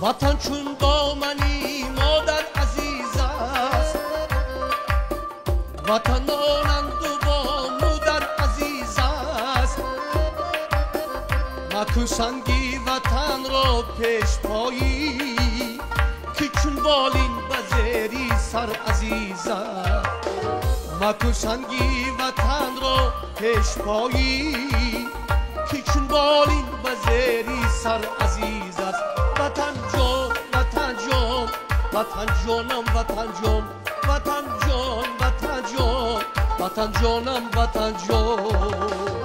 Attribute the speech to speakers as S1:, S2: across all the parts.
S1: وطن چون با منی مادر عزیز است، وطن مانند و با مادر عزیز است. مکن سنگی وطن را پیش پایی، که چون بالین بزیری سر عزیز است. مکن سنگی وطن را پیش پایی، که چون بالین بزیری سر عزیز است. وطن جان وطن جان وطن جانم وطن جان وطن جان وطن جان وطن جانم وطن جان.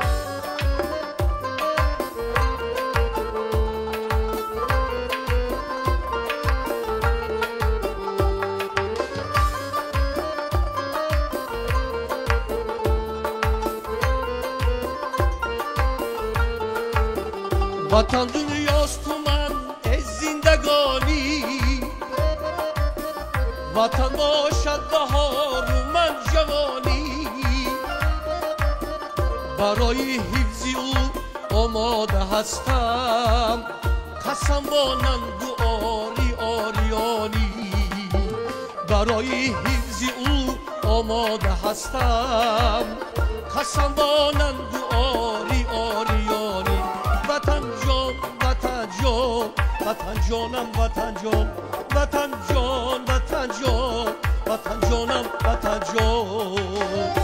S1: وطن دنیاست و من ای زندگانی، وطن باشد بهار و من جوانی. برای حفظ او آماده هستم، قسم مانند و آری آریانی. برای حفظ او آماده هستم، قسم مانند و آری آریانی. وطن جان وطن جان وطن جانم وطن جان وطن جان وطن جان وطن جانم وطن جان.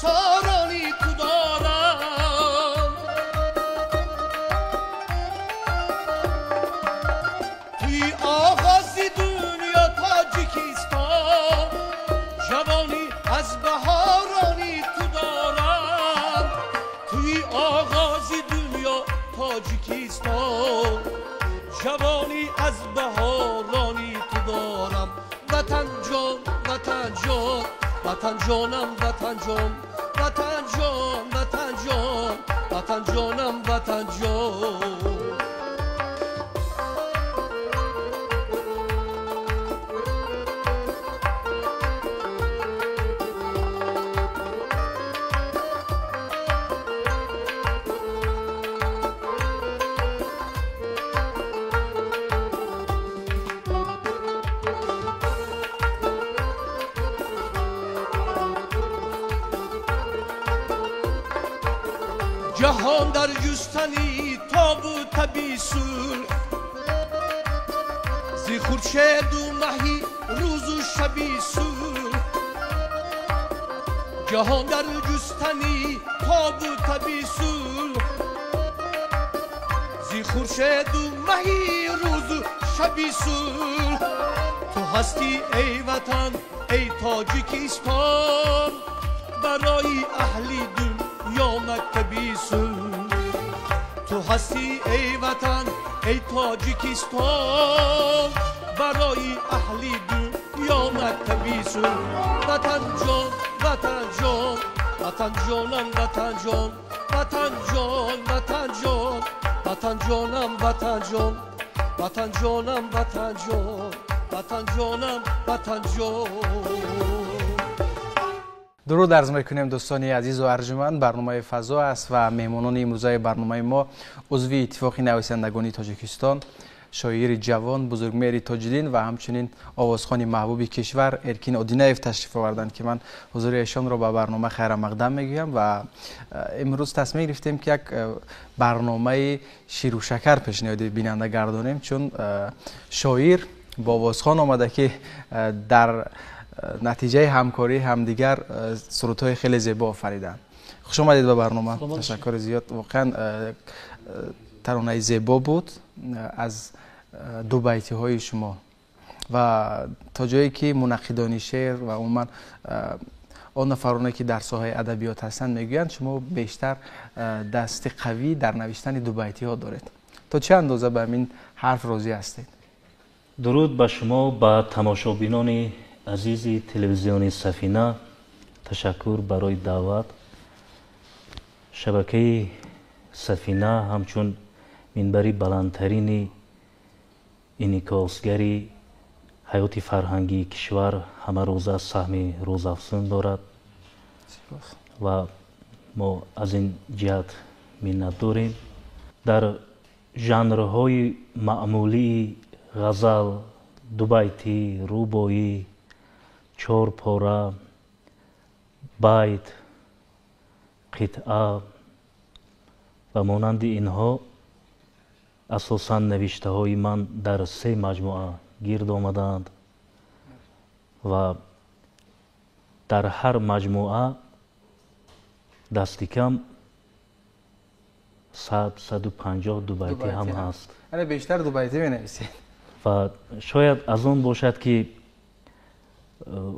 S1: سارانی تو دارم، توی آغاز دنیا تاجیکستان، جوانی از بهارانی تو دارم. توی آغاز دنیا تاجیکستان، جوانی از بهارانی تو دارم. وطن جان وطن جان وطن جانم وطن جان وطن جان وطن جان وطن جانم وطن جان. جهان در جستنی تاب و تبیسون، زی خورشید و ماهی روز و شبی سون. جهان در جستنی تاب و تبیسون، زی خورشید و ماهی روز و شبی سون. تو هستی ای وطن ای تاجیکستان، برای اهل دنیا مکتبی سون. تو هستی ای وطن ای تاجیکستان، برای اهل دنیا مکتبی سون. وطن جان وطن جان وطن جانم وطن جان وطن جان وطن جان وطن جانم وطن جان وطن جانم وطن جان وطن جانم وطن جان.
S2: درود عرض میکنیم دوستان عزیز و ارجمند. برنامه فضا است و مهمانان امروزه برنامه ما عضو اتفاق نویسندگان تاجیکستان، شاعر جوان بزرگمهر تاج‌الدین و همچنین آوازخوان محبوب کشور ارکین اودینایف تشریف آوردند که من حضور ایشان را به برنامه خیر مقدم میگویم و امروز تصمیم گرفتیم که یک برنامه شیر و شکر پیشنهاد بیننده گردانیم، چون شاعر با آوازخوان آمده که در نتیجه همکاری همدیگر سرودهای خیلی زیبا آفریدند. خوش آمدید به برنامه. تشکر زیاد. واقعا ترانه زیبا بود از دو بیتی های شما و تا جایی که منقدان شعر و عموما آن نفرانی که در ساحه ادبیات هستند میگویند شما بیشتر دست قوی در نوشتن دو بیتی ها دارید. تا چه اندازه به این حرف راضی هستید؟
S3: درود به شما، به تماشابینان عزیز تلویزیون سفینه. تشکر برای دعوت. شبکه سفینه همچون منبری بلندترین انعکاسگری حیات فرهنگی کشور همه روزه سهم روزافزون دارد و ما از این جهت منت داریم. در ژانرهای معمولی غزل، دو بیتی، روبایی، چهار پاره، بیت، قطعه و مانند اینها اساساً نوشته های من در 3 مجموعه گرد آمدند و در هر مجموعه دست کم 100-150 دو بیتی هم هست.
S2: یعنی بیشتر دو بیتی می‌نویسید
S3: و شاید از اون باشد که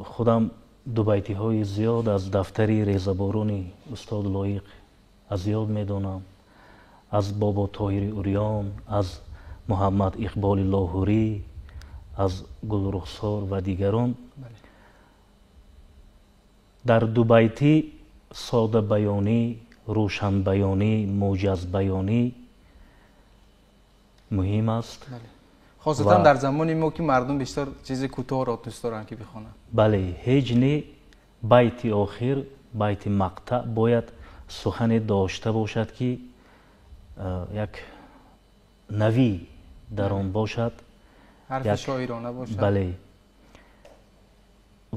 S3: خودم دو بیتی های زیاد از دفتری ریزه‌بارانی استاد لایق از یاد میدانم، از بابا طاهر اوریان، از محمد اقبال لاهوری، از گل رخسار و دیگران. در دو بیتی ساده بیانی، روشن بیانی، موجز بیانی مهم است.
S2: خاصتا در زمانی ما که مردم بیشتر چیز کوتاه را دوست دارن که بخوانند.
S3: بله، هیچ نه بیت آخر، بیت مقطع باید سخن داشته باشد که یک نوی در آن باشد،
S2: حرف شاعرانه باشد.
S3: بله.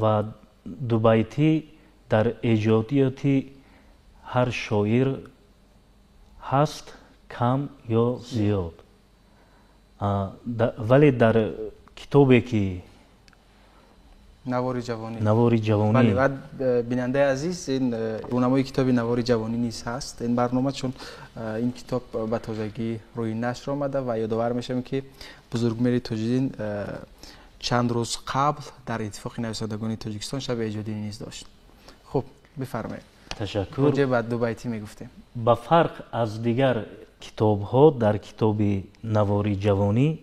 S3: و دو بیتی در ایجادیات هر شاعر هست، کم یا زیاد. ولی در کتابی که
S2: نوار جوانی
S3: بله.
S2: و بیننده عزیز، این رونمای کتاب نوار جوانی نیز هست این برنامه، چون این کتاب به تازگی روی نشر آمده و یادآور میشم که بزرگمهر تاج‌الدین چند روز قبل در اتفاق نویسندگان تاجیکستان شب ایجادی نیز داشت. خب بفرمایید.
S3: تشکر.
S2: راجع به دو بیتی میگفتیم.
S3: با فرق از دیگر کتاب ها، در کتاب نوار جوانی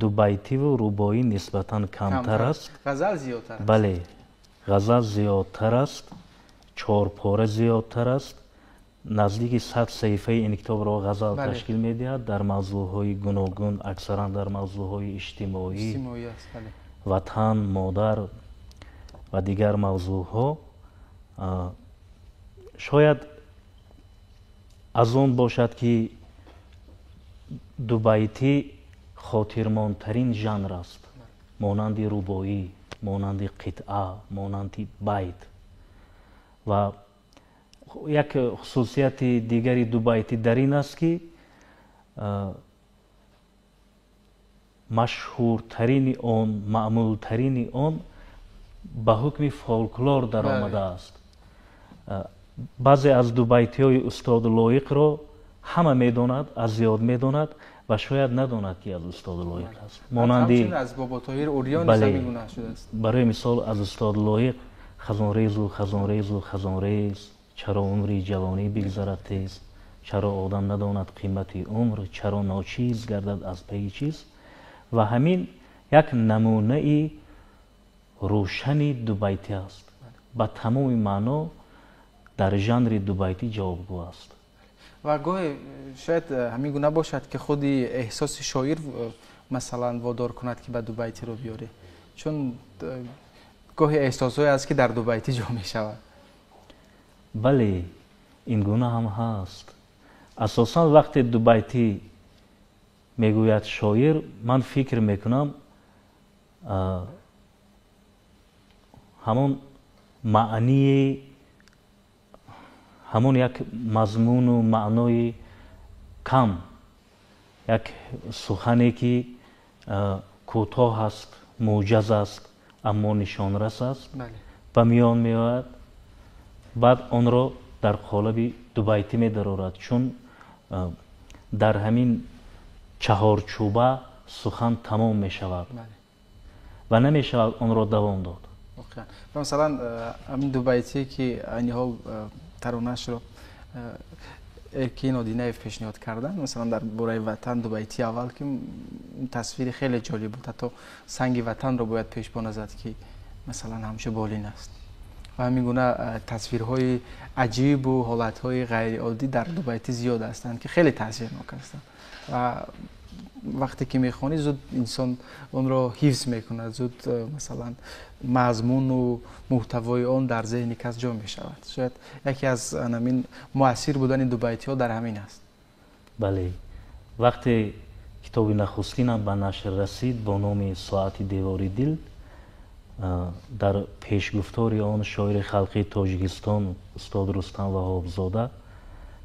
S3: دو بیتی و روبایی نسبتاً کمتر است.
S2: غزل زیادتر است.
S3: بله، غزل زیادتر است، 4 پاره زیادتر است. نزدیک 100 صفحه این کتاب را غزل تشکیل می‌دهد در موضوع‌های گوناگون، اکثراً در موضوع‌های اجتماعی
S2: است. بله.
S3: وطن، مادر و دیگر موضوع‌ها. شاید از اون باشد که دو بیتی خاطرماندترین ژانر است، مانند روبایی، مانند قطعه، مانند بیت. و یک خصوصیت دیگری دو بیتی در این است که مشهورترین آن، معمولترین آن به حکم فولکلور در آمده است. بعضی از دو بیتی های استاد لایق را همه میداند، از یاد میداند و شاید نداند که از استاد لایق است.
S2: مانند از بابا طاهر اوریان نیز میگونه شده است.
S3: برای مثال از استاد لایق خزانریز و خزانریز و خزانریز، چرا عمری جوانی بگذرد تیز، چرا آدم نداند قیمت عمر، چرا ناچیز گردد از پی چیز. و همین یک نمونه روشن دو بیتی است، با تمام معنا در ژانر دو بیتی جوابگو است.
S2: و گاهی شاید همین گونه باشد که خود احساس شاعر مثلا وادار کند که به دو بیتی رو بیاره، چون گاهی احساسایی است که در دو بیتی جا می شود.
S3: بله این گونه هم هست. اساسا وقتی دو بیتی میگوید شاعر، من فکر میکنم همون معنی، همون یک مضمون و معنای کم، یک سخنی که کوتاه است، موجز است اما نشان رس است به میان میآید، بعد آن را در قالب دو بیتی می‌درآورد، چون در همین چهارچوبه سخن تمام می‌شود و نمی‌شود آن را دوام داد.
S2: مثلا همین دو بیتی که اینها ترانه‌اش رو ارکین ادینیف پیشنهاد کردن، مثلا در باره وطن دو بیتی اول که تصویر خیلی جالب بود، حتی سنگ وطن رو باید پیش پا زد که مثلا همیشه بالین است و همین گونه تصویرهای عجیب و حالتهای غیر عادی در دو بیتی زیاد هستند که خیلی تاثیرناک هستند و وقتی که میخونی زود انسان اون رو حفظ میکنه، زود مثلا مضمون و محتوای اون در ذهن کس جا میشود. شاید یکی از همین مؤثر بودن این دو بیتی ها در همین است.
S3: بله، وقتی کتاب نخستینم به نشر رسید با نام ساعت دیواری دل، در پیشگفتاری آن شاعر خلقی تاجیکستان استاد رستم وهابزاده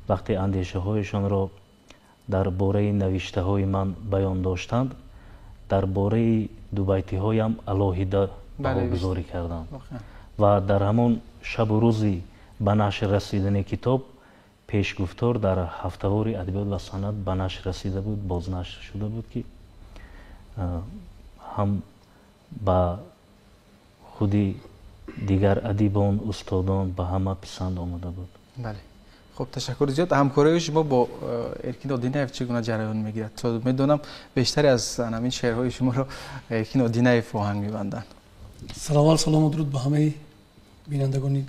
S3: وقتی اندیشه هایشان را در باره نوشته های من بیان داشتند، در باره دو بیتی هایم علاهیده بهاگذاری کردند و در همون شب و روزی به نشر رسیدن کتاب پیشگفتار در هفتهوار ادبیات و سنت به نشر رسیده بود، بازنشر شده بود که هم با خودی دیگر ادیبان استادان به همه پسند آمده بود.
S2: بله، خب تشکر زیاد. همکاری شما با ارکین ادینیف چگونه جریان میگیرد؟ تو میدونم بیشتری از همین شعرهای شما رو ارکین ادینیف آهنگ میبندن.
S4: سلام و درود به همه بینندگان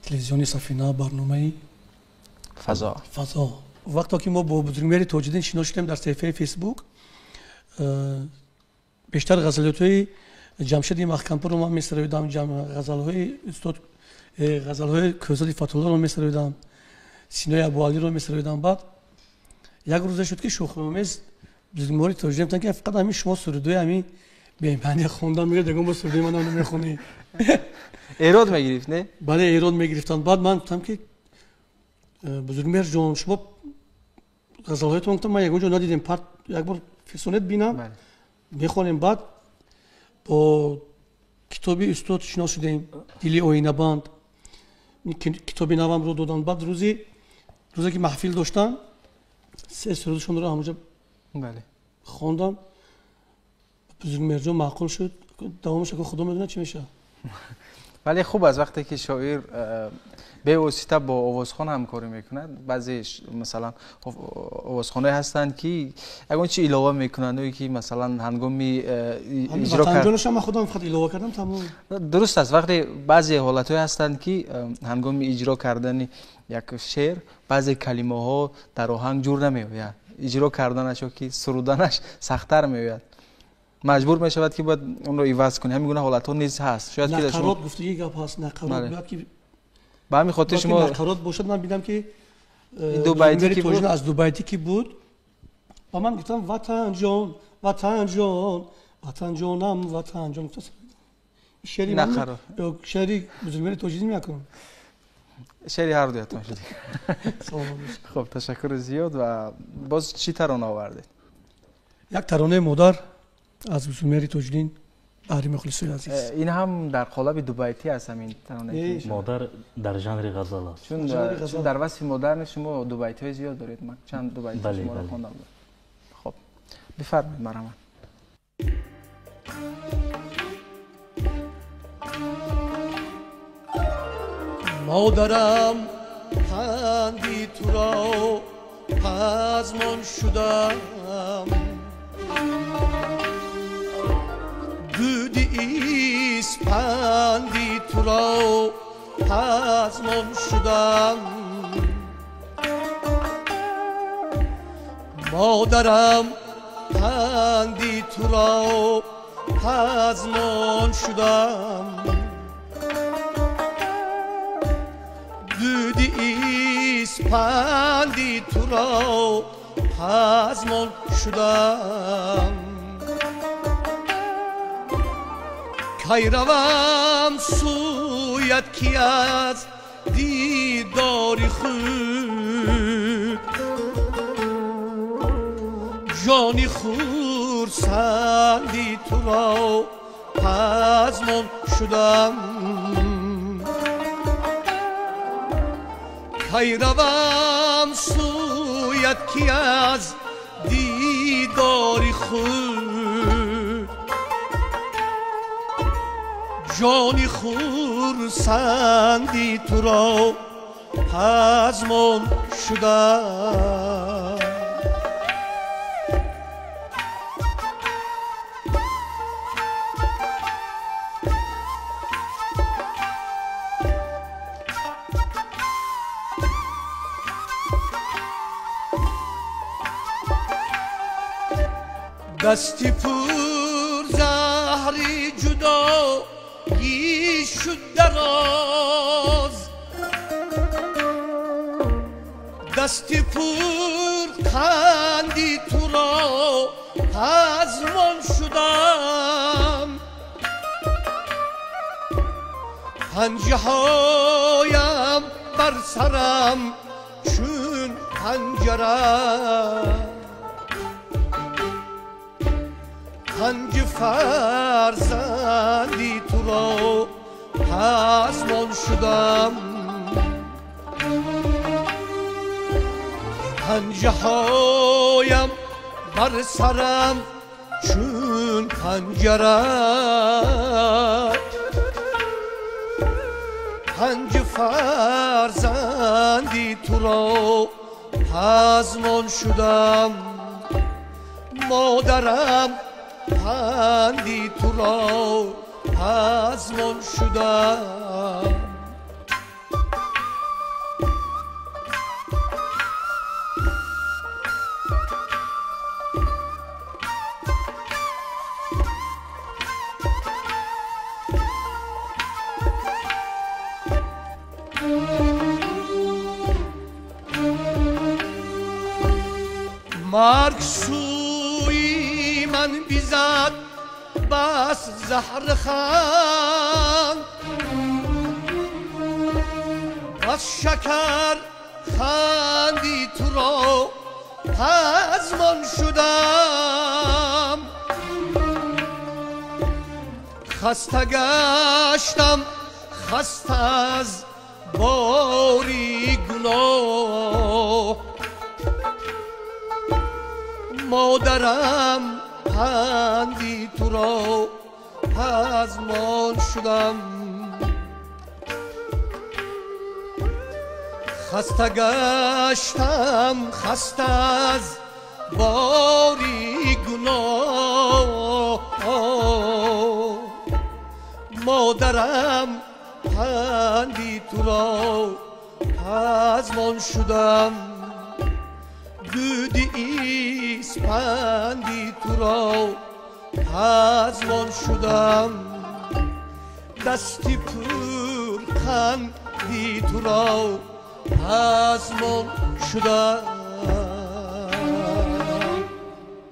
S4: تلویزیونی سفینه برنامه
S2: فضا.
S4: وقتی که ما با بزرگمهر تاج‌الدین شنا شدیم در صفحه فیسبوک، بیشتر غزلیات‌های جمشید محکمپور رو من می‌سراییدم، غزل‌های استاد غزل‌های کوزادی فتح‌الله رو می‌سراییدم، سینای ابوعلی رو می‌سراییدم. بعد یک روز شد که شوخی‌آمیز بزرگمهر تاج‌الدین گفتن که فقط همین شما سرودای همین بهمنی خوندن میگه دیگه ما سرودای منو نمیخونی.
S2: ایراد میگرفت نه؟
S4: بله ایراد میگرفتن. بعد من گفتم که بزرگمهر جان شما غزل‌هایتون گفتم من یکونجا ندیدم، پارت یک بار فیسونت بینم میخونیم. بعد با کتابی استاد شنا شدیم، دلی آینه بند کتابی نوام رو دادن. بعد روزی که محفل داشتن سه سرودشون رو همونجا خوندم. بزرگمهر جان معقول شد، دوامش که خدا میدونه چی میشه.
S2: ولی خوب از وقتی که شاعر به واسطه با آوازخوان همکاری میکنه، بعضی مثلا آوازخوان‌ها هستند که اگه چی علاوه میکنن و که مثلا هنگامی اجرا
S4: کردن من خودم فقط علاوه کردم تمام.
S2: درست است. وقتی بعضی حالت‌ها هستند که هنگامی اجرا کردن یک شعر بعضی کلمه‌ها در آهنگ جور نمیآید، اجرا کردنش و که سرودنش سخت‌تر میآید، مجبور میشود که باید اون رو عوض کنی. همین گونه حالت‌ها نیز هست. شاید که
S4: شما نقرات گفته یک گپ هست، نقرات باید که
S2: به همین خاطر شما
S4: نقرات باشد. من دیدم که
S2: دو بیتی که بود،
S4: از دو بیتی که بود با من گفتم وطن جان وطن جان وطن جانم وطن جان. شعری من شعری بزرگمهر تاج‌الدین میکنم، شعری
S2: هر دویتون شدی. خب تشکر زیاد. و باز چی ترانه آوردید؟
S4: یک ترانه مادر از بزرگمهر تاج‌الدین بهری مخلصی عزیز.
S2: این هم در قالب دو بیتی است. همین ترانه
S3: مادر در ژانر غزل است،
S2: چون در وصف مدرن شما دو بیتی زیاد دارید. من چند دو بیتی شما رو خواندم. خب بفرمایید. مرحبا.
S1: مادرم پندی تو را پزمان شدم، بودی اسپندی تو را پزمان شدم. مادرم پندی تو را پزمان شدم، دودی اسپندی تو را پزمان شدم کی روم سویت کی از دیداری خود جانی خورسندی تو را پزمان شدم کی روم سویت کی از دیداری خود جانی خورسندی تو را پزمان شدم دستی پر زهری جدایی شد دراز دستی پر خندی تو را پزمان شدم پنجه هایم بر سرم چون پنجره پنج فرزندی تو را پزمان شدم پنجه هایم بر سرم چون پنجره پنج فرزندی تو را پزمان شدم مادرم پندی تو را پزمان شدم مرگ سوی من بیزد بس زهر خند بس شکر خندی تو را پزمان شدم خسته گشتم خسته از باری گناه مادرم پندی تو را پزمان شدم خسته گشتم خسته از باری گناه مادرم پندی تو را پزمان شدم دودی اسپندی تو را پزمان شدم دستی پر خندی تو را پزمان شدم.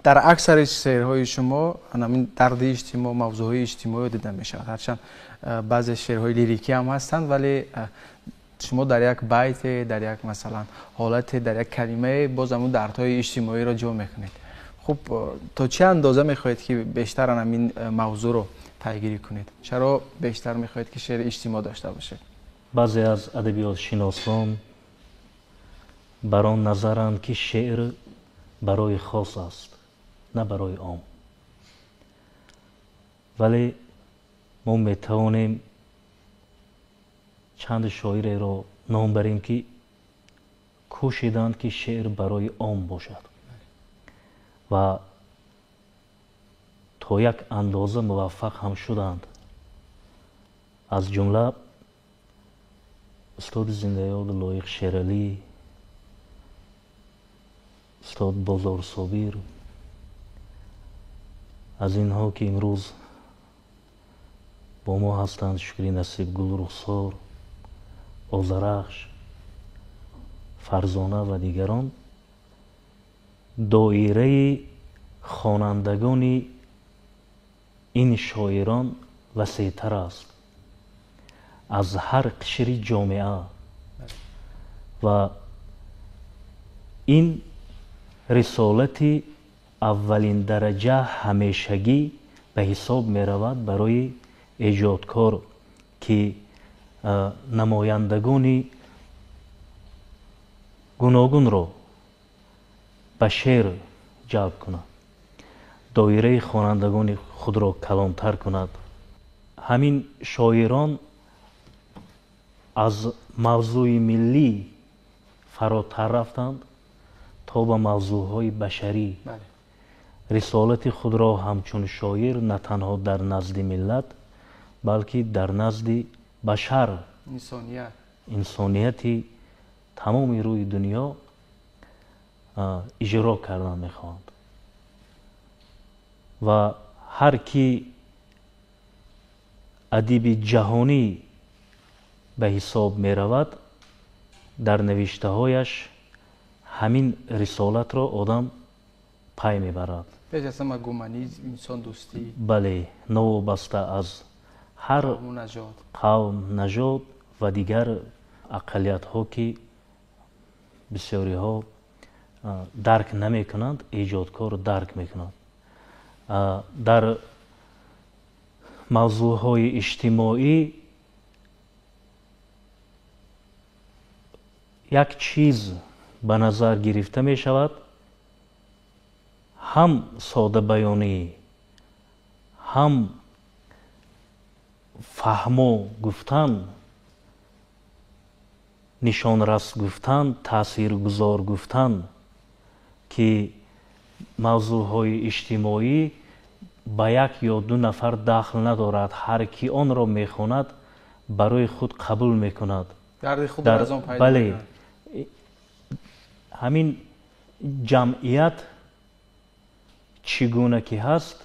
S2: در اکثر شعرهای شما همین درد اجتماعی موضوعهای اجتماعی دیده می شود هرچند بعضی شعرهای لیریکی هم هستند ولی شما در یک بیت در یک مثلا حالت در یک کلمه باز همون دردهای اجتماعی را جمع میکنید. خب تا چه اندازه میخواهید که بیشتر همین موضوع رو پیگیری کنید؟ چرا بیشتر میخواهید که شعر اجتماع داشته باشه؟
S3: بعضی از ادبیات شناسان بر آن نظرند که شعر برای خاص است نه برای عام، ولی ما میتوانیم چند شاعر را نام بریم که کوشیدند که شعر برای عام باشد و تا یک اندازه موفق هم شدند. از جمله استاد زنده‌یاد لایق شیرعلی، استاد بازار صابر، از اینها که امروز با ما هستند شکری نصیب گل رخسار، آذرخش، фарзона ва дигарон доираи хонандагони ин шоирон васеътар аст аз ҳар қишри ҷомеа ва ин рисолати аввалин дараҷа ҳамешагӣ ба ҳисоб меравад барои эҷодкор ки намояндагони гуногунро ба шеър ҷалб кунад, доираи хонандагони худро калонтар кунад. ҳамин шоирон аз мавзӯи миллӣ фаротар рафтанд то ба мавзӯъҳои башарӣ. рисолати худро ҳамчун шоир на танҳо дар назди миллат, балки дар назди башар, инсонияти тамоми рӯи дунё иҷро кардан мехоҳанд. ва ҳар ки адиби ҷаҳонӣ ба ҳисоб меравад, дар навиштаҳояш ҳамин рисолатро одам пай мебарад. бале, новобаста аз ҳар қавм, наҷот ва дигар ақалиятҳо ки бисёриҳо дарк намекунанд, эҷодкор дарк мекунад. дар мавзӯъҳои иҷтимоӣ як чиз ба назар гирифта мешавад: ҳам содабаёнӣ, ҳам фаҳмо гуфтан, нишонрас гуфтан, таъсиргузор гуфтан, ки мавзӯъҳои иҷтимоӣ ба як ё ду нафар дахл надорад. ҳар ки онро мехонад, барои худ қабул мекунад. бале, ҳамин ҷамъият чӣ гуна ки ҳаст,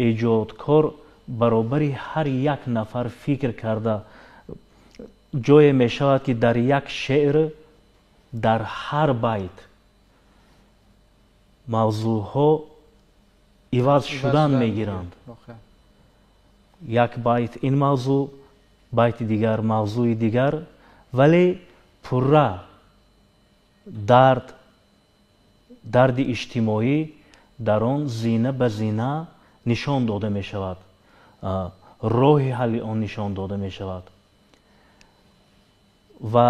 S3: эҷодкор баробари ҳар як нафар фикр карда, ҷое мешавад ки дар як шеър, дар ҳар байт мавзӯъҳо иваз шудан мегиранд. як байт ин мавзӯъ, байти дигар мавзӯи дигар, вале пурра дарди иҷтимоӣ дар он зина ба зина нишон дода мешавад, роҳи ҳалли он нишон дода мешавад. ва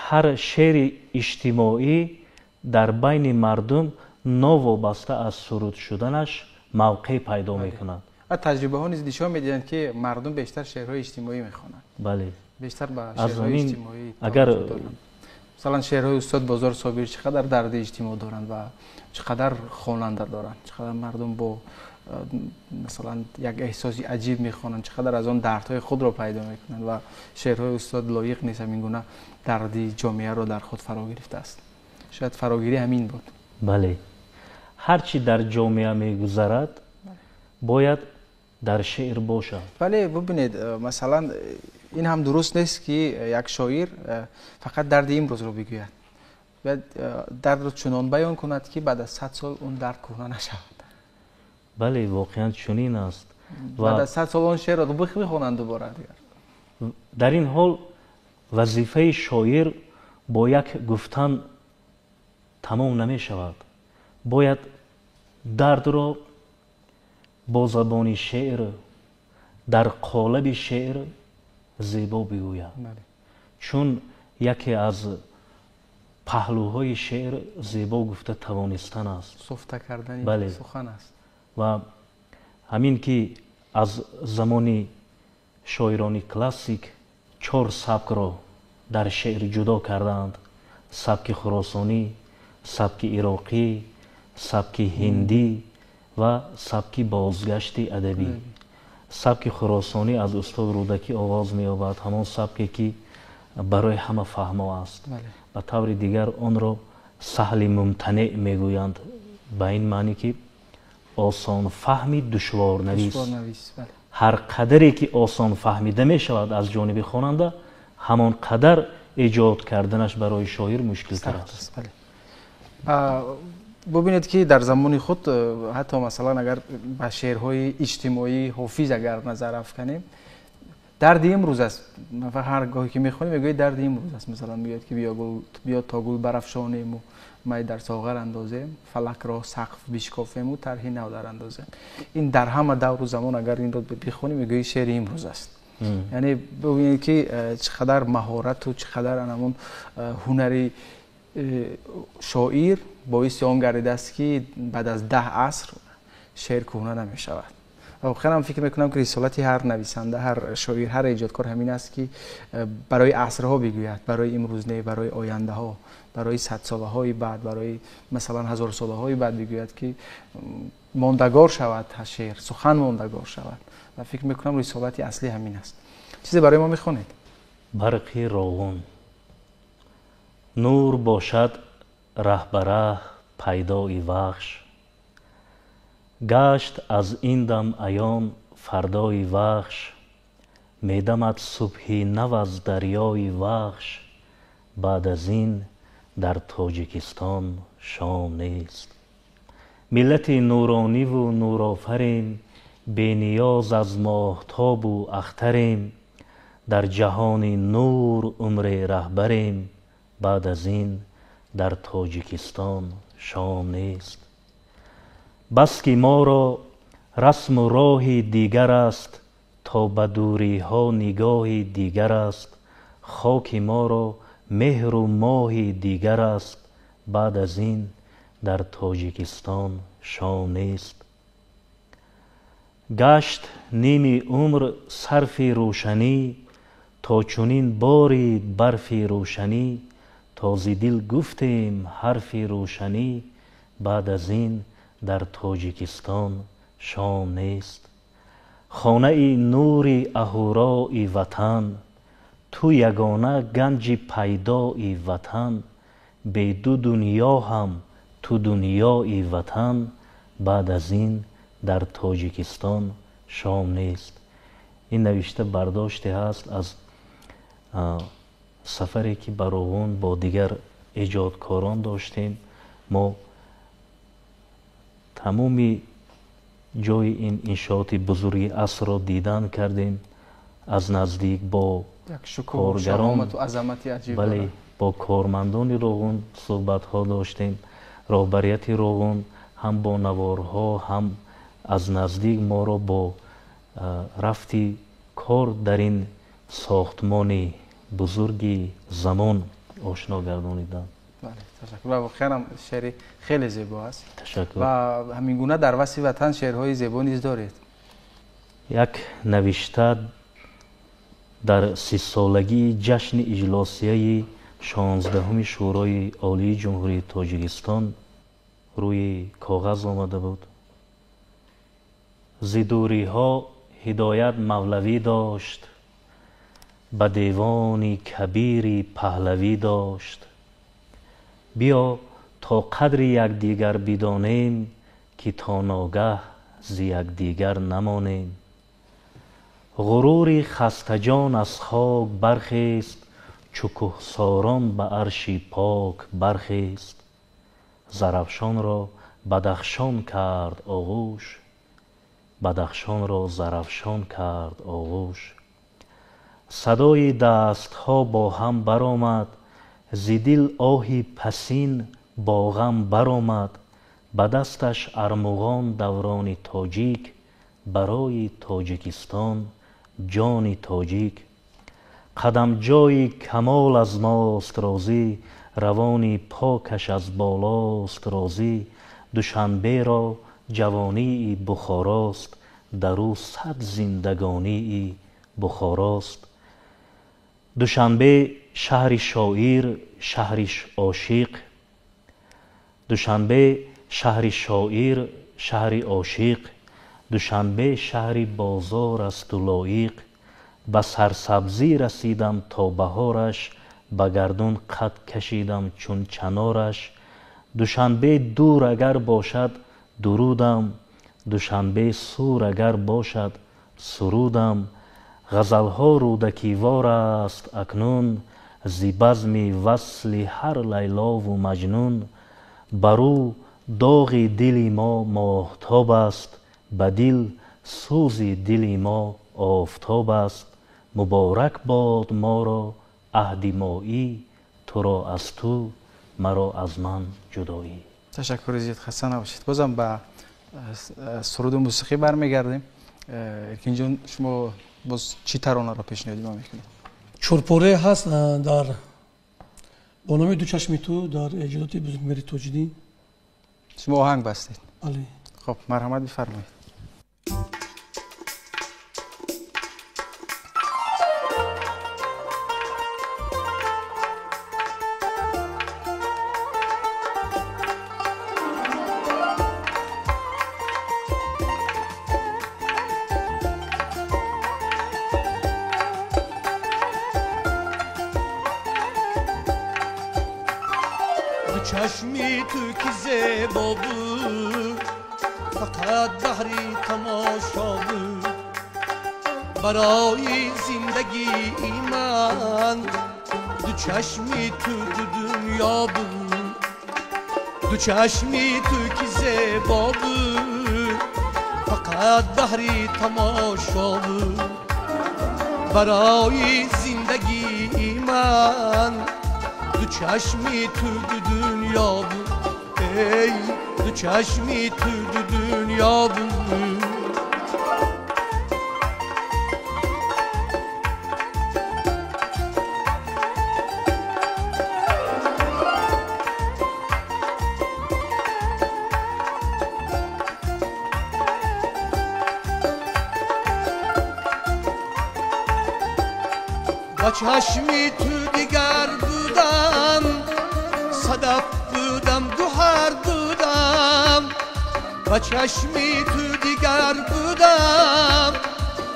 S3: ҳар шеъри иҷтимоӣ дар байни мардум новобаста аз суруд шуданаш мавқеъ пайдо мекунад.
S2: таҷрибаҳо низ нишон медиҳанд ки мардум бештар шеърҳои иҷтимоӣ мехонанд.
S3: бале,
S2: бештар ба шеърҳои иҷтимоӣ
S3: агар
S2: масалан шеърҳои устод Бозор Собир чӣ қадар дарди иҷтимоъ доранд ва чӣ қадар хонанда доранд, чӣ қадар мардум бо масалан як эҳсоси аҷиб мехонанд, чӣ қадар аз он дардҳои худро пайдо мекунанд ва шеърҳои устод Лоиқ низ ҳамин гуна дарди ҷомеаро дар худ фаро гирифтааст. шояд фарогирӣ ҳамин буд.
S3: бале, ҳар чӣ дар ҷомеа мегузарад, бояд дар шеър бошад.
S2: бале, бубинед, масалан ин ҳам дуруст нест ки як шоир фақат дарди имрӯзро бигӯяд. бояд дардро чунон баён кунад ки баъд аз 100 сол он дард кӯҳна нашавад.
S3: бале, воқеан чунин аст.
S2: баъд аз 100 сол он шеърро бихонанд дубора.
S3: дар ин ҳол вазифаи шоир бо як гуфтан тамом намешавад. бояд дардро бо забони шеър, дар қолаби шеър зебо бигӯяд. чун яке аз паҳлӯҳои шеър зебо гуфта тавонистан аст,
S2: суфта кардани сухан аст.
S3: ва ҳамин ки аз замони шоирони классик 4 сабкро дар шеър ҷудо кардаанд: сабки хуросонӣ, сабки ироқӣ, сабки ҳиндӣ ва сабки бозгашти адабӣ. сабки хуросонӣ аз устоди Рӯдакӣ оғоз меёбад, ҳамон сабке ки барои ҳама фаҳмо аст. ба таври дигар онро саҳли мумтанеъ мегӯянд, ба ин маъне ки осонфаҳми душворнавис. ҳар қадаре ки осон фаҳмида мешавад аз ҷониби хонанда, ҳамон қадар ایجاد کردنش برای شاعر مشکل تر است.
S2: ببینید که در زمان خود حتی مثلا اگر به شعرهای اجتماعی حافظ اگر نظر افکنیم درد امروز است. مثلا هر گاهی که میخونیم میگه درد امروز است. مثلا میگه که بیا تا گل برافشانیم و ما در ساغر اندازیم، فلک را سقف بشکافیم و طرح نو در اندازیم. این در همه دور و زمان اگر این رو بخونیم میگه شعر امروز است. یعنی ببینید که چقدر مهارت و چقدر انمون هنری شاعر باعث آن گردیده است که بعد از 10 عصر شعر کهنه نمی شود. و خیلی فکر میکنم که رسالت هر نویسنده، هر شاعر، هر ایجادکار همین است که برای عصرها بگوید، برای امروز نه، برای آینده ها، برای 100 ساله های بعد، برای مثلا 1000 ساله های بعد بگوید که ماندگار شود شعر، سخن ماندگار شود. و فکر میکنم رسالت اصلی همین است. چیزی برای ما میخونید؟
S3: برقی روغن نور باشد ره به ره پیدای وخش، گشت از این دم عیان فردای وخش، میدمد صبحی نو از دریای وخش، بعد از این در تاجیکستان شام نیست. ملت نورانی و نورآفرین، بی نیاز از ماهتاب و اختریم، در جهان نور عمر رهبریم، بعد از این در تاجیکستان شام نیست. بس که ما را رسم و راهی دیگر است، تا به دوری ها نگاهی دیگر است، خاک ما را مهر و ماهی دیگر است، بعد از این در تاجیکستان شام نیست. گشت نیمی عمر صرفی روشنی، تا چنین باری برفی روشنی، تا ز دل گفتیم حرفی روشنی، بعد از این در تاجیکستان شام نیست. خانه نوری اهورای وطن، تو یگانه گنج پیدای وطن، بی دو دنیا هم تو دنیای وطن، بعد از این در تاجیکستان شام نیست. این نوشته برداشته هست از سفری که به روغن با دیگر ایجادکاران داشتیم. ما تمامی جای این انشاءات بزرگی عصر را دیدن کردیم، از نزدیک با کارگران
S2: و عظمت عجیب
S3: بله با کارمندان روغن صحبت ها داشتیم. رهبریت روغن هم با نوارها هم از نزدیک ما را با رفتی کار در این ساختمان بزرگی زمان آشنا گردانیدند.
S2: بله تشکر. و واقعا شعر خیلی زیبا است.
S3: تشکر.
S2: و همین گونه در وصف وطن شعرهای زیبا نیز دارید.
S3: یک نوشته در 30 سالگی جشن اجلاسیه 16 شورای عالی جمهوری تاجیکستان روی کاغذ آمده بود. ز دوری ها هدایت مولوی داشت، به دیوانی کبیری پهلوی داشت. بیا تا قدر یکدیگر بدانیم، که تا ناگه ز یکدیگر نمانیم. غرور خسته جان از خاک برخیست، چو کهساران به عرش پاک برخیست. زرافشان را بدخشان کرد آغوش، بدخشان را زرافشان کرد آغوش. صدای دست ها با هم برآمد، ز دل آهی پسین با غم برآمد. به دستش ارمغان دوران تاجیک، برای تاجیکستان جان تاجیک. قدم جای کمال از ماست راضی، روانی پاکش از بالاست راضی. دوشنبه را جوانی بخاراست، در او 100 زندگانی بخاراست. دوشنبه شهر شاعر شهرش عاشق، دوشنبه شهر شاعر شهر عاشق. دوشنبه شهر بازار است و لایق، به سرسبزی رسیدم تا بهارش، به گردون قد کشیدم چون چنارش. دوشنبه دور اگر باشد درودم، دوشنبه سور اگر باشد سرودم. غزلها رودکی وار است اکنون، زی بزم وصل هر لیلا و مجنون، برو داغ دل ما ماهتاب است، به دل سوز دل ما آفتاب است. مبارک باد ما را عهد مایی، تو را از تو مرا از من جدایی.
S2: تشکر زیاد، خسته نباشید. بازم به سرود موسیقی برمیگردیم. ارکین جون، شما باز چی ترانه را پیشنهاد میکنید؟
S4: چورپوره هست در با نام دو چشم تو در اجرات بزرگمهر تاج‌الدین.
S2: شما آهنگ بستید.
S4: بله.
S2: خب مرحمت بفرمایید.
S1: چشمی تو که زیبا بود، فقط بحری تماشا بود. برای زندگی من دو چشمی تو دنیا بود. دو چشمی تو که زیبا بود، فقط بحری تماشا بود. برای زندگی من دو چشمی تو دنیا بود. ای دو چشمی تو دنیا بود. با چشمی تو دیگر بودم، صدف بودم گوهر بودم. با چشمی تو دیگر بودم،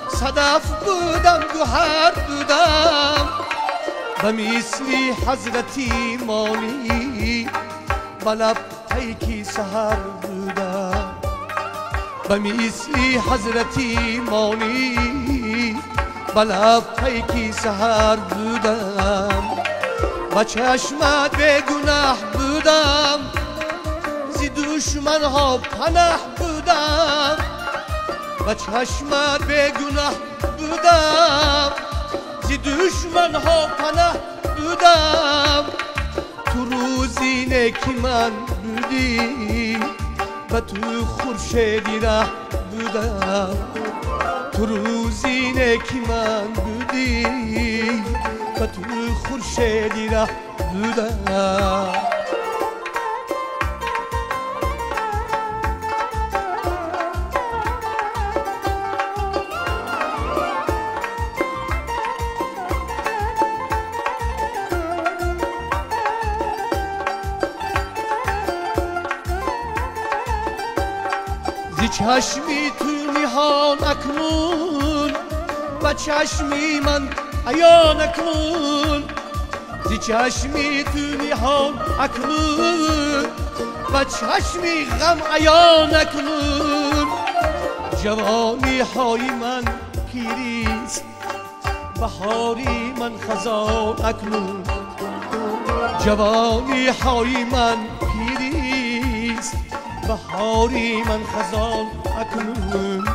S1: صدف بودم گوهر بودم. به مثلی حضرتی مانی به لب پیکی سحر بودم. به مثلی حضرتی مانی به لب پیکی سحر بودم. با چشمت به گناه بودم، زی دشمن ها پناه بودم. با چشمت به گناه بودم، زی دشمن ها پناه بودم. تو روزی نکی من بودی و تو خورشیدی ره بودم. تو روزی نکی من بودی و تو خورشیدی ره بودم. زی چشمی تو نهان اکنون، و چشمی من عیان اکنون. زی چشمی تو نهان اکنون، و چشمی غم عیان اکنون. جوانی های من پیریست، بهاری من خزان اکنون. جوانی های من پیریست، بهاری من خزان اکنون.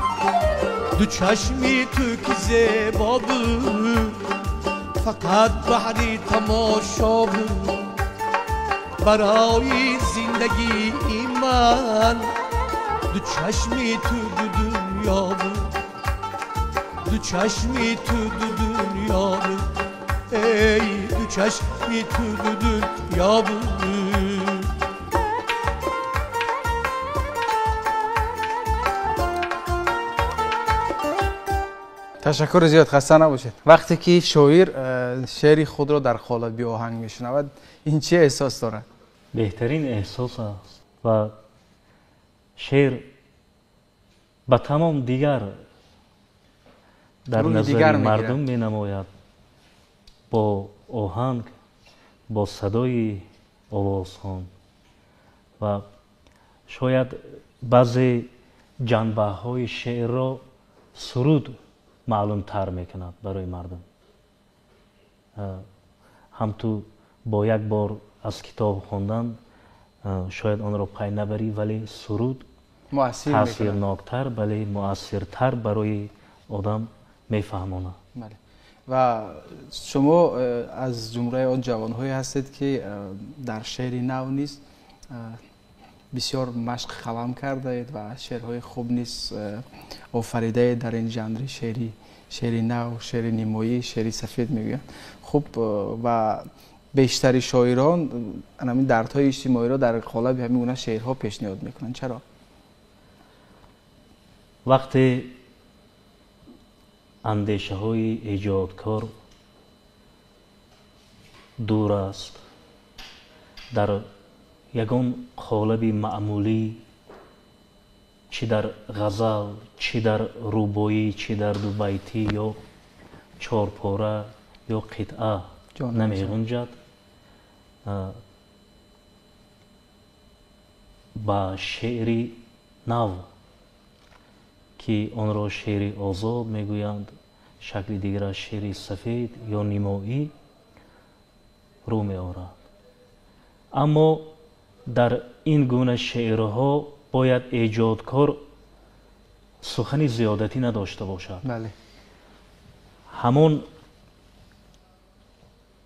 S1: دو چشمی تو که زیبا بود، فقط بحری تماشا بود. برای زندگی من دو چشمی تو دنیا بود. دو چشمی تو دنیا بود. ای دو چشمی تو دنیا بود.
S2: تشکر زیاد، خسته نباشید. وقتی که شاعر شعر خود را در قالب آهنگ میشنود، این چه احساس دارد؟
S3: بهترین احساس است و شعر به تمام دیگر در نظر مردم می نماید. با آهنگ، با صدای آوازخوان و شاید بعضی جنبه های شعر را سرود معلوم تر میکند برای مردم. ҳам ту бо як бор аз китоб хондан шояд онро пай набарӣ, вале суруд таъсирноктар, вале муассиртар барои одам мефаҳмонад.
S2: ва шумо аз ҷумраи он ҷавонҳое ҳастед ки дар шеъри нав низ бисёр машқ қалам кардаед ва шеърҳои хуб низ офаридаед дар ин жанри шеъри нав, шеъри нимоӣ, шеъри сафед мегӯянд. хуб, ва бештари шоирон ҳамин дардҳои иҷтимоиро дар қолаби ҳамин гуна шеърҳо пешниҳод мекунанд. чаро?
S3: вақте андешаҳои эҷодкор дур аст, дар ягон қолаби маъмулӣ, чӣ дар ғазал, чӣ дар рӯбоӣ, чӣ дар дубайтӣ ё чорпора ё қитъа намеғунҷад, ба шеъри нав ки онро шеъри озод мегӯянд, шакли дигараш шеъри сафед ё нимоӣ рӯ меорад. аммо дар ин гуна шеърҳо бояд эҷодкор сухани зиёдатӣ надошта бошад. ҳамон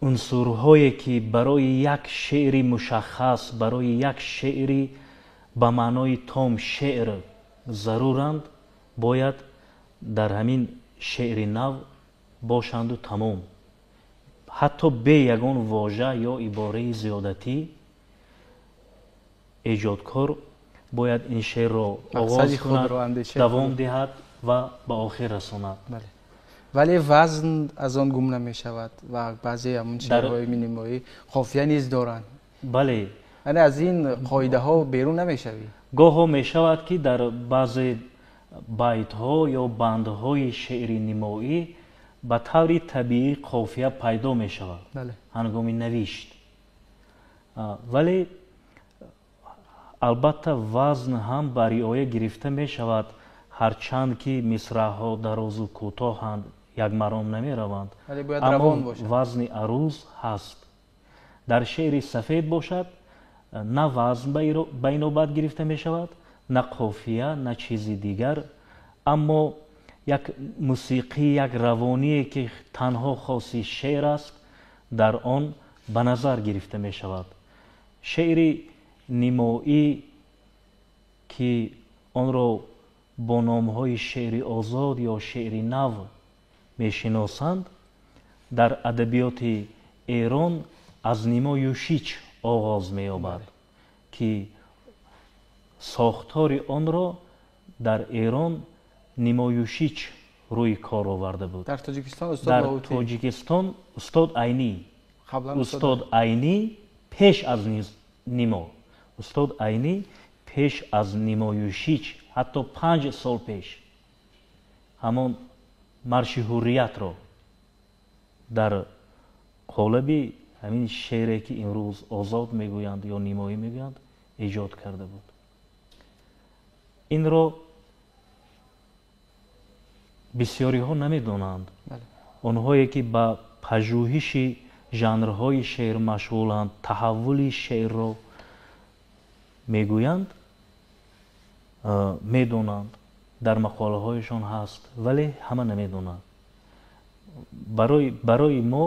S3: унсурҳое ки барои як шеъри мушаххас, барои як шеъри ба маънои том шеър заруранд, бояд дар ҳамин шеъри нав бошанду тамом. ҳатто бе ягон вожа ё ибораи зиёдатӣ эҷодкор бояд ин шеърро оғоз кунад, давом диҳад ва ба охир расонад.
S2: вале вазн аз он гум намешавад ва баъзе ҳамун шеърҳои минимоӣ қофия низ доранд.
S3: бале,
S2: яъне аз ин қоидаҳо берун намешавӣ.
S3: гоҳо мешавад ки дар баъзе байтҳо ё бандҳои шеъри нимоӣ ба таври табиӣ қофия пайдо мешавад ҳангоми навишт. вале албатта вазн ҳам ба риоя гирифта мешавад, ҳарчанд ки мисраъҳо дарозу кӯтоҳанд, якмаром намераванд, аммо вазни арӯз ҳаст. дар шеъри сафед бошад, на вазн ба инобат гирифта мешавад, на қофия, на чизи дигар, аммо як мусиқӣ, як равоние ки танҳо хоси шеър аст, дар он ба назар гирифта мешавад. шеъри нимоӣ ки онро бо номҳои шеъри озод ё шеъри нав мешиносанд, дар адабиёти эрон аз нимоюшич оғоз меёбад ки сохтори онро дар эрон нимоюшич рӯи кор оварда буд. дар тоҷикистон устод айнӣ пеш аз нимо, устод айнӣ пеш аз нимоюшич, ҳатто 5 сол пеш ҳамон марши ҳурриятро дар қолаби ҳамин шеъре ки имрӯз озод мегӯянд ё нимоӣ мегӯянд эҷод карда буд. инро бисёриҳо намедонанд. онҳое ки ба пажӯҳиши жанрҳои шеър машғуланд, таҳаввули шеърро мегӯянд, медонанд, дар мақолаҳояшон ҳаст, вале ҳама намедонанд. барои мо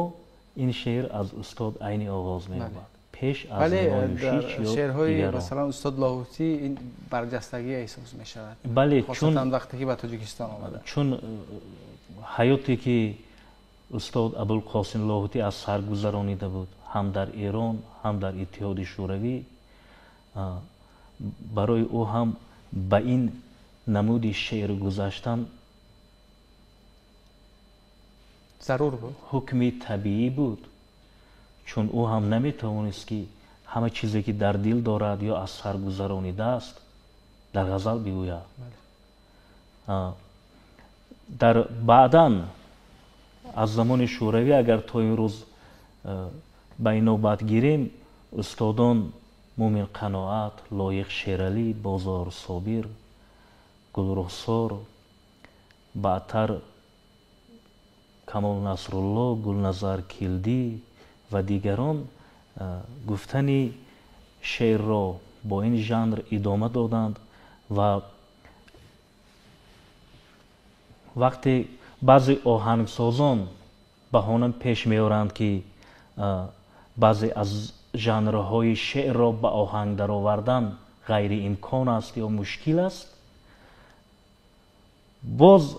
S3: ин шеър аз устод айнӣ оғоз меёбад, пеш аз нимоюшич ё
S2: шеърҳои
S3: дигарон.
S2: масалан устод лоҳутӣ ин барҷастагӣ эҳсос мешавад,
S3: бале,
S2: хосатан вақте ки ба тоҷикистон омада.
S3: чун ҳаёте ки устод абулқосим лоҳутӣ аз сар гузаронида буд, ҳам дар эрон, ҳам дар иттиҳоди шӯравӣ, барои ӯ ҳам ба ин намуди шеър гузаштан
S2: зарур буд,
S3: ҳукми табиӣ буд, чун ӯ ҳам наметавонист ки ҳама чизе ки дар дил дорад ё аз сар гузаронидааст дар ғазал бигӯяд. дар баъдан аз замони шӯравӣ агар то имрӯз ба инобат гирем, устодон мӯмин қаноат, лоиқ шералӣ, бозор собир, гулрухсор, баъдтар камол насрулло, гулназар килдӣ و دیگران گفتن شعر را با این ژانر ادامه دادند و وقتی بعضی آهنگسازان بهانه پیش می‌آورند که بعضی از ژانرهای شعر را به آهنگ درآوردن غیر امکان است یا مشکل است، باز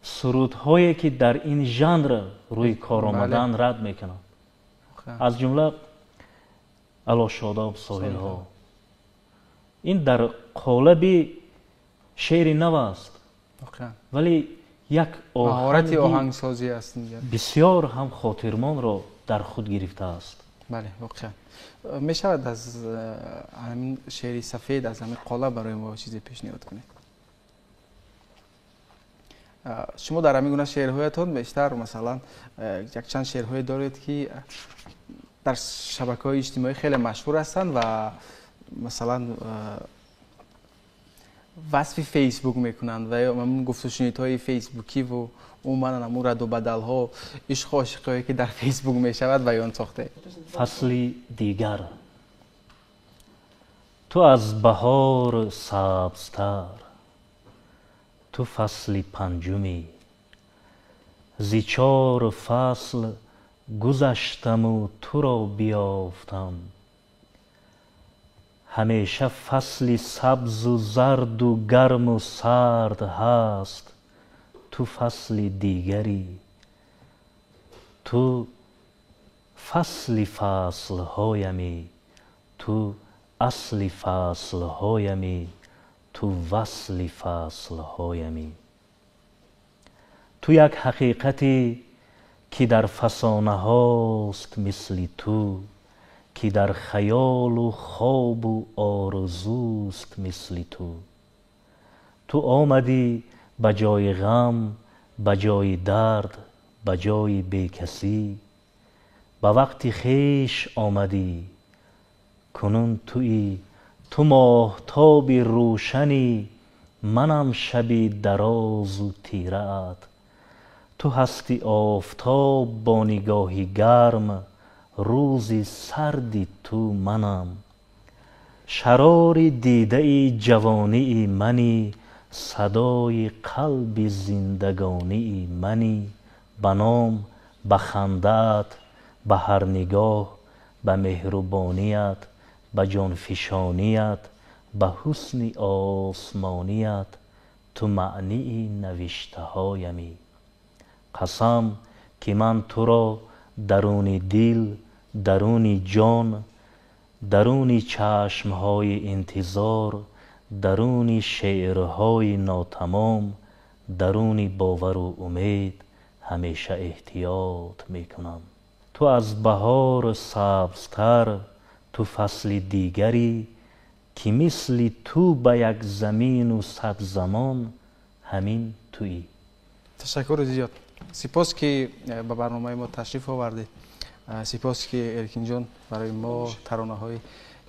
S3: سرودهایی که در این ژانر روی کار آمدن رد میکنند. از جمله الا شاداب ساحل ها، این در قالب شعر نو است ولی یک
S2: مهارت آهنگسازی است
S3: بسیار هم خاطرمان را در خود گرفته است.
S2: بله واقعا می شود از همین شعر سفید از همین قالب برای ما چیزی پیشنهاد کنید؟ شما در همین گونه شعرهایتان بیشتر مثلا یک چند شعرهای دارید که در شبکه‌های اجتماعی خیلی مشهور هستند و مثلا وصف فیسبوک میکنند و یا همون گفت و شنیدهای فیسبوکی و عموما همون رد و بدل ها عشق و عاشقی که در فیسبوک میشود بیان ساخته.
S3: فصلی دیگر تو از بهار سبزتر، تو فصل پنجمی، زی 4 فصل گذشتم و تو را بیافتم. همیشه فصلی سبز و زرد و گرم و سرد هست، تو فصل دیگری، تو فصل فصلهایمی، تو اصل فصلهایمی، تو وصل فصلهایمی. تو یک حقیقتی که در فسانه هاست مثل تو، که در خیال و خواب و آرزوست مثل تو. تو آمدی به جای غم، به جای درد، به جای بیکسی، به وقتی خویش آمدی. کنون تویی، تو ماهتاب روشنی، منم شبی دراز و تیره‌ات. تو هستی آفتاب با نگاهی گرم، روزی سردی تو منم. شرار دیده جوانی منی، صدای قلب زندگانی منی. به نام، به خندت، به هر نگاه، به مهربانیت، به جانفشانیت، به حسن آسمانیت، تو معنی نوشته هایمی. قسم که من تو را درون دل، درون جان، درون چشمهای انتظار، درون شعرهای ناتمام، درون باور و امید همیشه احتیاط میکنم. تو از بهار سبزتر، تو فصل دیگری، که مثل تو به یک زمین و 100 زمان همین تویی.
S2: تشکر زیاد. سپاس که به برنامه ما تشریف آوردید. سپاس که ارکین جان برای ما ترانه های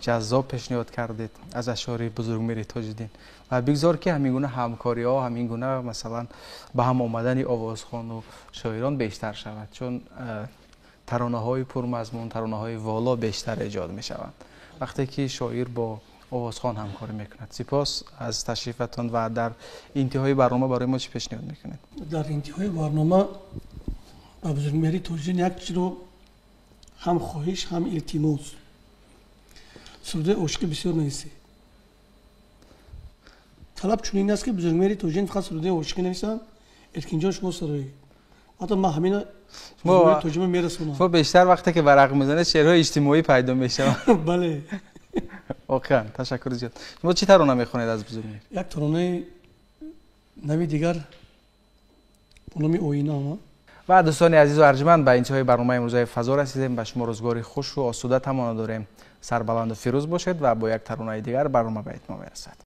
S2: جذاب پیشنهاد کردید از اشعار بزرگمیر تاج‌الدین و بگذار که همین گونه همکاری ها، همین گونه مثلا به هم آمدن آوازخوان و شاعران بیشتر شود، چون ترانه های پرمضمون، ترانه های والا بیشتر ایجاد می شوند وقتی که شاعر با آوازخوان همکاری میکند. سپاس از تشریفتان و در انتهای برنامه برای ما چی پیشنهاد میکنید؟
S4: در انتهای برنامه با بزرگمهر تاج‌الدین یک چیز رو هم خواهش هم التماس، سروده عاشقی بسیار نویسه. طلب چون این است که بزرگمهر تاج‌الدین فقط سروده عاشقی نویسن، ارکین جان شما سرایی. حتی من همین بزرگمهر تاج‌الدین میرسونم.
S2: تو بیشتر وقتی که ورق میزنه شعرهای اجتماعی پیدا میشه.
S4: بله.
S2: واقعا تشکر زیاد. شما چی ترانه میخونید از بزرگمهر؟
S4: یک ترانه نوی دیگر به نام آینه.
S2: و دوستان عزیز و ارجمند، به انتهای برنامه امروزهای فضا رسیدیم. به شما روزگاری خوش و آسوده تمنا داریم. سربلند و فیروز باشید و با یک ترانه دیگر برنامه به اتمام میرسد.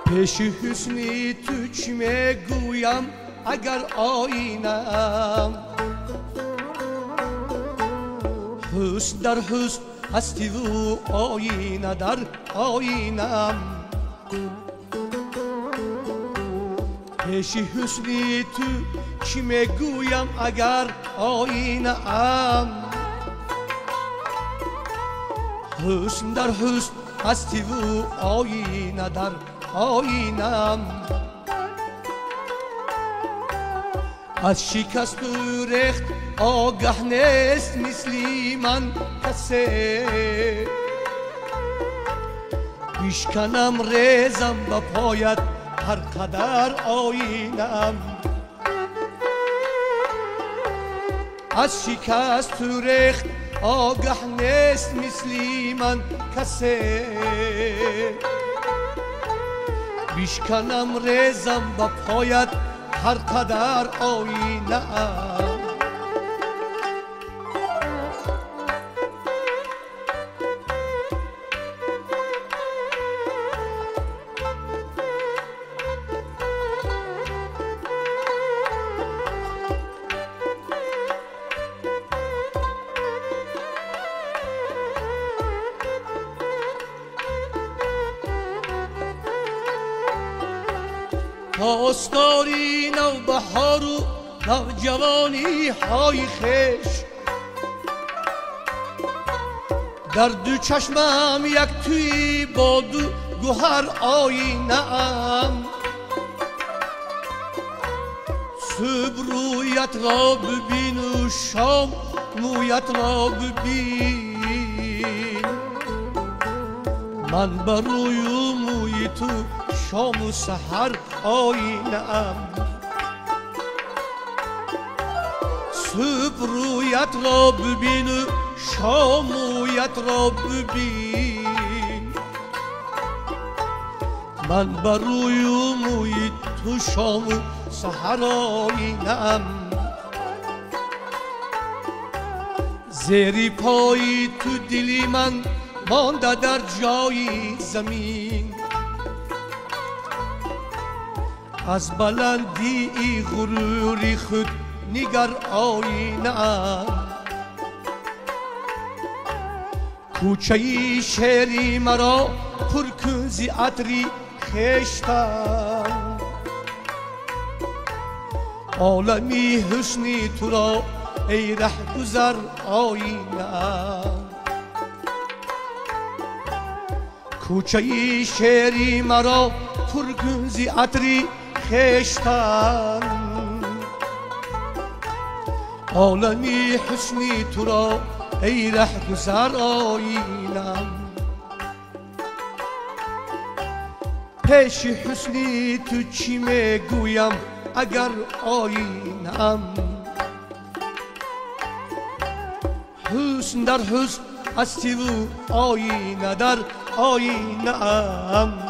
S1: پیش حسنی تو چی میگویم اگر آینم، حسن در حسن هستی و آینه در آینم. پیش حسنی تو چی میگویم اگر آینه ام حسن در حسن هستی و آینه در آینم از شکست و رخت آگه نیست مثلی من کسی بیشکنم ریزم به پایت هر قدر آینم از شکست و رخت آگه نیست مثلی من کسی بیشکنم ریزم به پایت هر قدر آینه ام پاسداری نوبهار و نوجوانی های خویش در دو چشمم یک توی با دو گوهر آینه ام صبح رویت را ببین و شام مویت را ببین من بر روی و موی تو شام و سحر آینه ام صبح رویت را ببین و شام مویت را ببین من بر روی و موی تو شام و سحر آینه ام زیر پای تو دلی من مانده در جای زمین از بلندی ای غروری خود نگر آینه ام کوچه ای شهری مرا پر کن ز عطری خویشتن عالمی حسنی تو را ای رهگذر آینه ام کوچه ای شهری مرا پر کن ز عطری خویشتن عالمی حسنی تو را ای رهگذر آینم پیش حسنی تو چی میگویم اگر آینم حسن در حسن هستی و آینه در آینه ام